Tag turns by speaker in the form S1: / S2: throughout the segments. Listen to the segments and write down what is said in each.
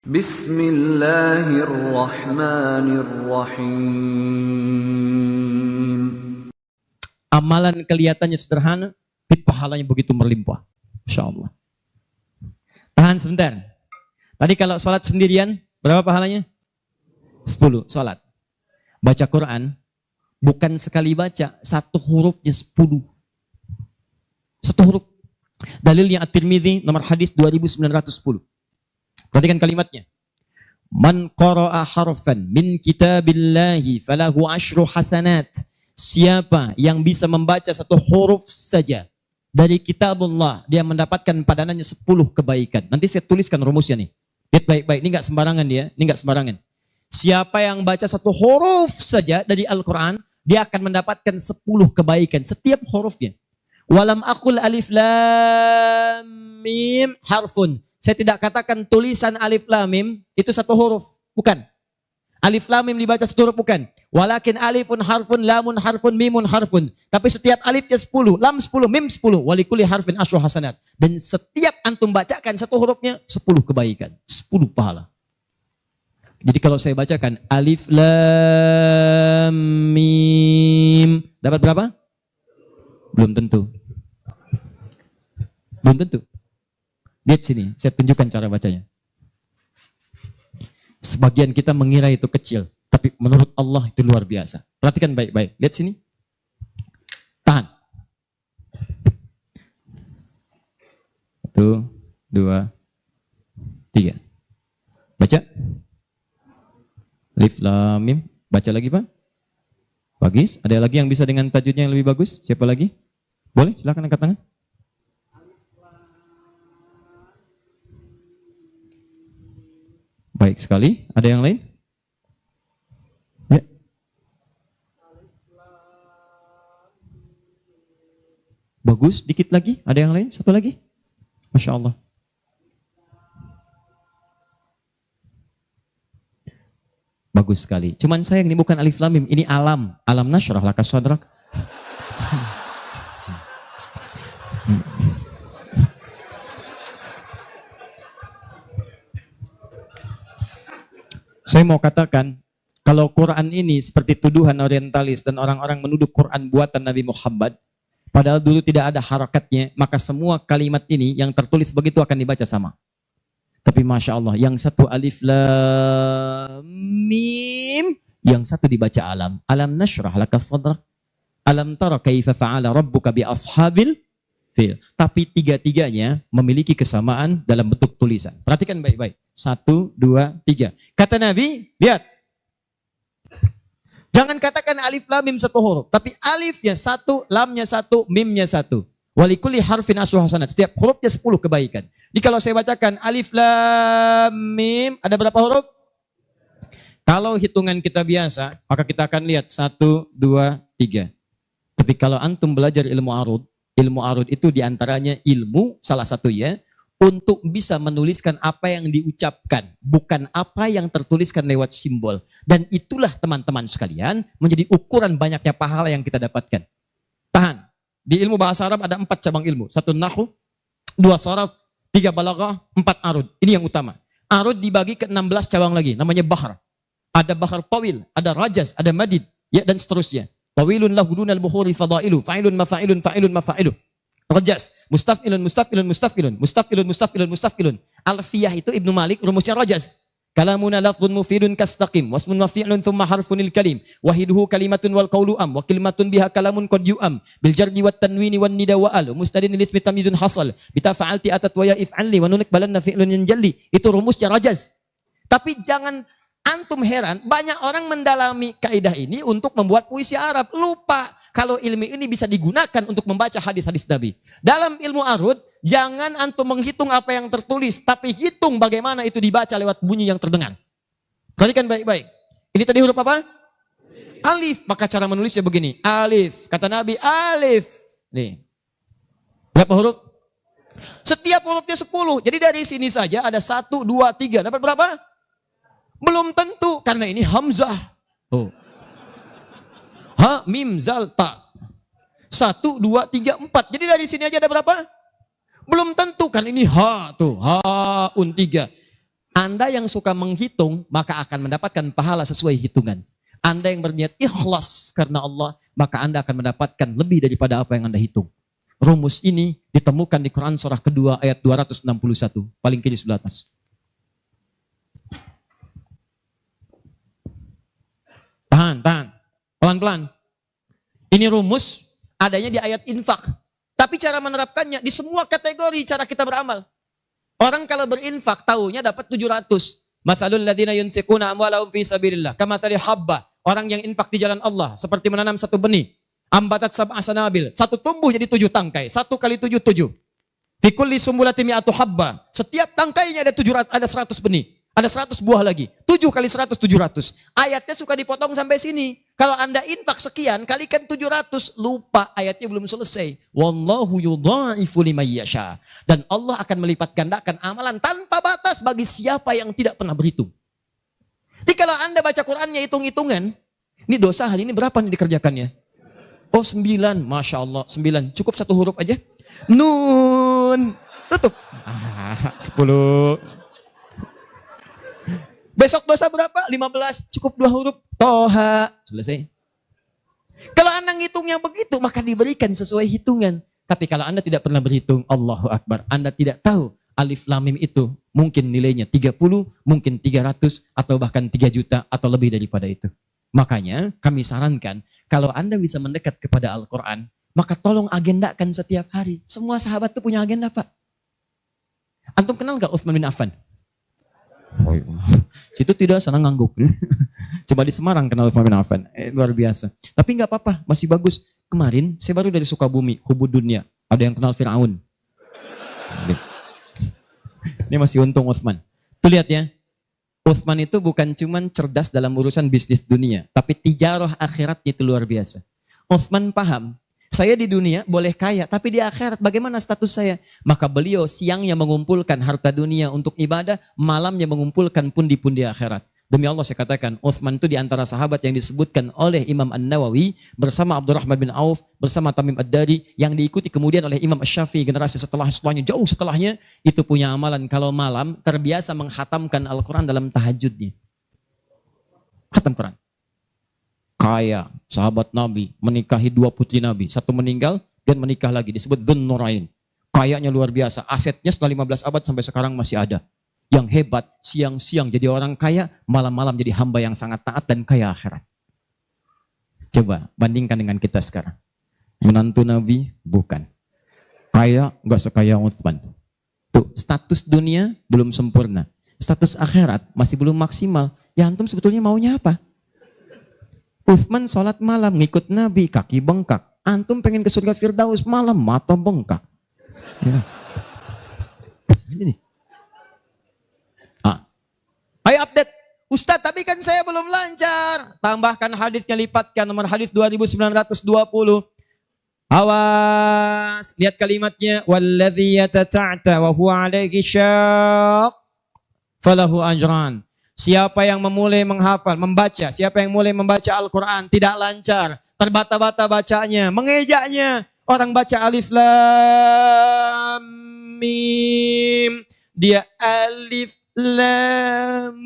S1: Bismillahirrahmanirrahim.
S2: Amalan kelihatannya sederhana, tapi pahalanya begitu berlimpah. Insya Allah. Tahan sebentar. Tadi kalau sholat sendirian, berapa pahalanya? 10 sholat. Baca Quran, bukan sekali baca, satu hurufnya 10. Satu huruf. Dalilnya At-Tirmidzi nomor hadis 2910. Perhatikan kalimatnya. Man qara'a harfan min kitabillahi falahu asyru hasanat. Siapa yang bisa membaca satu huruf saja dari kitabullah, dia mendapatkan padanannya 10 kebaikan. Nanti saya tuliskan rumusnya nih. Lihat baik-baik, ini enggak sembarangan dia, ini enggak sembarangan. Siapa yang baca satu huruf saja dari Al-Quran, dia akan mendapatkan 10 kebaikan setiap hurufnya. Walam aqul alif lam mim harfun. Saya tidak katakan tulisan alif lam mim itu satu huruf, bukan. Alif lam mim dibaca satu huruf, bukan. Walakin alifun harfun, lamun harfun, mimun harfun. Tapi setiap alifnya 10, lam 10, mim 10, walikuli harfin asyru hasanat. Dan setiap antum bacakan satu hurufnya 10 kebaikan, 10 pahala. Jadi kalau saya bacakan alif lam mim, dapat berapa? Belum tentu. Belum tentu. Lihat sini, saya tunjukkan cara bacanya. Sebagian kita mengira itu kecil, tapi menurut Allah itu luar biasa. Perhatikan baik-baik. Lihat sini. Tahan. 1, 2, 3. Baca. Alif lam mim. Baca lagi, Pak. Bagus. Ada lagi yang bisa dengan tajwidnya yang lebih bagus? Siapa lagi? Boleh, silakan angkat tangan. Baik sekali. Ada yang lain? Ya. Bagus. Dikit lagi. Ada yang lain? Satu lagi. Masya Allah. Bagus sekali. Cuman sayang ini bukan alif lam mim. Ini alam. Alam nasyrah laka sadrak. Saya mau katakan, kalau Quran ini seperti tuduhan orientalis dan orang-orang menuduh Quran buatan Nabi Muhammad, padahal dulu tidak ada harakatnya, maka semua kalimat ini yang tertulis begitu akan dibaca sama. Tapi Masya Allah, yang satu alif lam mim, yang satu dibaca alam. Alam nasyrah laka sadrak. Alam tara kaifa fa'ala rabbuka bi ashabil fil. Tapi tiga-tiganya memiliki kesamaan dalam bentuk tulisan. Perhatikan baik-baik. 1, 2, 3. Kata Nabi, lihat. Jangan katakan alif lam mim satu huruf, tapi alifnya satu, lamnya satu, mimnya satu. Walikuli harfin asyru hasanat. Setiap hurufnya 10 kebaikan. Jadi kalau saya bacakan alif lam mim, ada berapa huruf? Kalau hitungan kita biasa, maka kita akan lihat 1, 2, 3. Tapi kalau antum belajar ilmu arud itu diantaranya ilmu salah satu ya, untuk bisa menuliskan apa yang diucapkan, bukan apa yang tertuliskan lewat simbol. Dan itulah teman-teman sekalian menjadi ukuran banyaknya pahala yang kita dapatkan. Tahan. Di ilmu bahasa Arab ada 4 cabang ilmu. 1 nahwu, 2 sharaf, 3 balaghah, 4 arud. Ini yang utama. Arud dibagi ke 16 cabang lagi, namanya bahar. Ada bahar tawil, ada rajaz, ada madid, ya, dan seterusnya. Tawilun lahu dunal bukhuri fadailu, fa'ilun mafa'ilun, fa'ilun mafa'ilun. Rajas, mustafilun, mustafilun, mustafilun, mustafilun, mustafilun, mustafilun. Alfiyah itu Ibnu Malik, rumusnya rajas. Kalamuna lafdhun mufidun kastaqim, wasmun mafi'lun thumma harfunil kalim, wahiduhu kalimatun wal qawlu am, wa kalimatun biha kalamun qad yu'am, bil jardi wat tanwini wan nida wa al, mustadin lismi tamyizun hasal, bita fa'alti atat wa ya if'anli, wa nunik balanna fi'lun yanjalli. Itu rumusnya rajas. Tapi jangan antum heran, banyak orang mendalami kaidah ini untuk membuat puisi Arab. Lupa kalau ilmu ini bisa digunakan untuk membaca hadis-hadis Nabi. Dalam ilmu arud, jangan antum menghitung apa yang tertulis, tapi hitung bagaimana itu dibaca lewat bunyi yang terdengar. Perhatikan baik-baik. Ini tadi huruf apa? Alif. Maka cara menulisnya begini. Alif. Kata Nabi, alif. Nih. Berapa huruf? Setiap hurufnya 10. Jadi dari sini saja ada 1, 2, 3. Dapat berapa? Belum tentu. Karena ini hamzah. Oh. Ha, mim, zal, ta. 1, 2, 3, 4. Jadi dari sini aja ada berapa? Belum tentu kan ini ha tuh. Ha, un 3. Anda yang suka menghitung, maka akan mendapatkan pahala sesuai hitungan. Anda yang berniat ikhlas karena Allah, maka Anda akan mendapatkan lebih daripada apa yang Anda hitung. Rumus ini ditemukan di Quran surah kedua ayat 261, paling kiri sebelah atas. Tahan. Pelan-pelan. Ini rumus adanya di ayat infak. Tapi cara menerapkannya di semua kategori cara kita beramal. Orang kalau berinfak tahunya dapat 700. Matsalul ladzina yunfiquna amwalahum fi sabilillah kamatsali habba. Orang yang infak di jalan Allah seperti menanam satu benih. Ambatat sab'a sanabil. Satu tumbuh jadi 7 tangkai. 1 kali 7, 7. Fi kulli sumbulatin mi'atu habba. Setiap tangkainya ada 100 benih. Ada 100 buah lagi. 7 kali 100, 700. Ayatnya suka dipotong sampai sini. Kalau Anda infak sekian, kalikan 700. Lupa, ayatnya belum selesai. Wallahu yudha'ifu liman yasha. Dan Allah akan melipat gandakan amalan tanpa batas bagi siapa yang tidak pernah berhitung. Jadi kalau Anda baca Qurannya hitung-hitungan, ini dosa hari ini berapa nih dikerjakannya? Oh 9, Masya Allah 9. Cukup 1 huruf aja. Nun. Tutup. 10. Besok dosa berapa? 15. Cukup 2 huruf. Toha. Selesai. Kalau Anda ngitungnya begitu, maka diberikan sesuai hitungan. Tapi kalau Anda tidak pernah berhitung, Allahu Akbar. Anda tidak tahu alif lam mim itu mungkin nilainya 30, mungkin 300, atau bahkan 3 juta, atau lebih daripada itu. Makanya kami sarankan, kalau Anda bisa mendekat kepada Al-Quran, maka tolong agendakan setiap hari. Semua sahabat itu punya agenda, Pak. Antum kenal gak Utsman bin Affan? Oh, iya. Situ tidak sana ngangguk. Coba di Semarang kenal Utsman bin Affan. Luar biasa. Tapi nggak apa-apa, masih bagus. Kemarin saya baru dari Sukabumi, Hubud Dunia. Ada yang kenal Fir'aun. Ini masih untung Utsman. Tuh lihat ya. Utsman itu bukan cuman cerdas dalam urusan bisnis dunia, tapi tijarah akhiratnya itu luar biasa. Utsman paham, saya di dunia boleh kaya, tapi di akhirat bagaimana status saya? Maka beliau siangnya mengumpulkan harta dunia untuk ibadah, malamnya mengumpulkan pundi-pundi akhirat. Demi Allah saya katakan, Utsman itu di antara sahabat yang disebutkan oleh Imam An-Nawawi bersama Abdurrahman bin Auf, bersama Tamim Ad-Dari, yang diikuti kemudian oleh Imam Asy-Syafi'i generasi setelahnya, jauh setelahnya, itu punya amalan kalau malam terbiasa menghatamkan Al-Quran dalam tahajudnya. Khatam Quran. Kaya, sahabat Nabi, menikahi 2 putri Nabi. Satu meninggal, dan menikah lagi. Disebut Dzun Nurain. Kayanya luar biasa. Asetnya setelah 15 abad sampai sekarang masih ada. Yang hebat, siang-siang jadi orang kaya, malam-malam jadi hamba yang sangat taat dan kaya akhirat. Coba bandingkan dengan kita sekarang. Menantu Nabi, bukan. Kaya, nggak sekaya Utsman. Tuh, status dunia belum sempurna. Status akhirat masih belum maksimal. Ya antum sebetulnya maunya apa? Utsman sholat malam, ngikut Nabi, kaki bengkak. Antum pengen ke surga Firdaus malam, mata bengkak. Ya. Ini nih. Ayo update. Ustadz, tapi kan saya belum lancar. Tambahkan hadisnya, lipatkan nomor hadis 2920. Awas, lihat kalimatnya. Walladzi yatata'ta wa huwa 'alaihi syaq falahu ajran. Siapa yang memulai menghafal, membaca, siapa yang mulai membaca Al-Quran tidak lancar, terbata-bata bacanya, mengejaknya. Orang baca alif lam mim, dia alif lam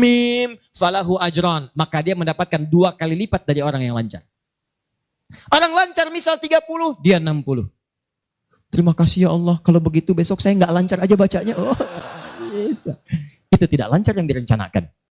S2: mim falahu ajran, maka dia mendapatkan 2 kali lipat dari orang yang lancar. Orang lancar misal 30, dia 60. Terima kasih ya Allah, kalau begitu besok saya nggak lancar aja bacanya. Oh, bisa. Itu tidak lancar yang direncanakan.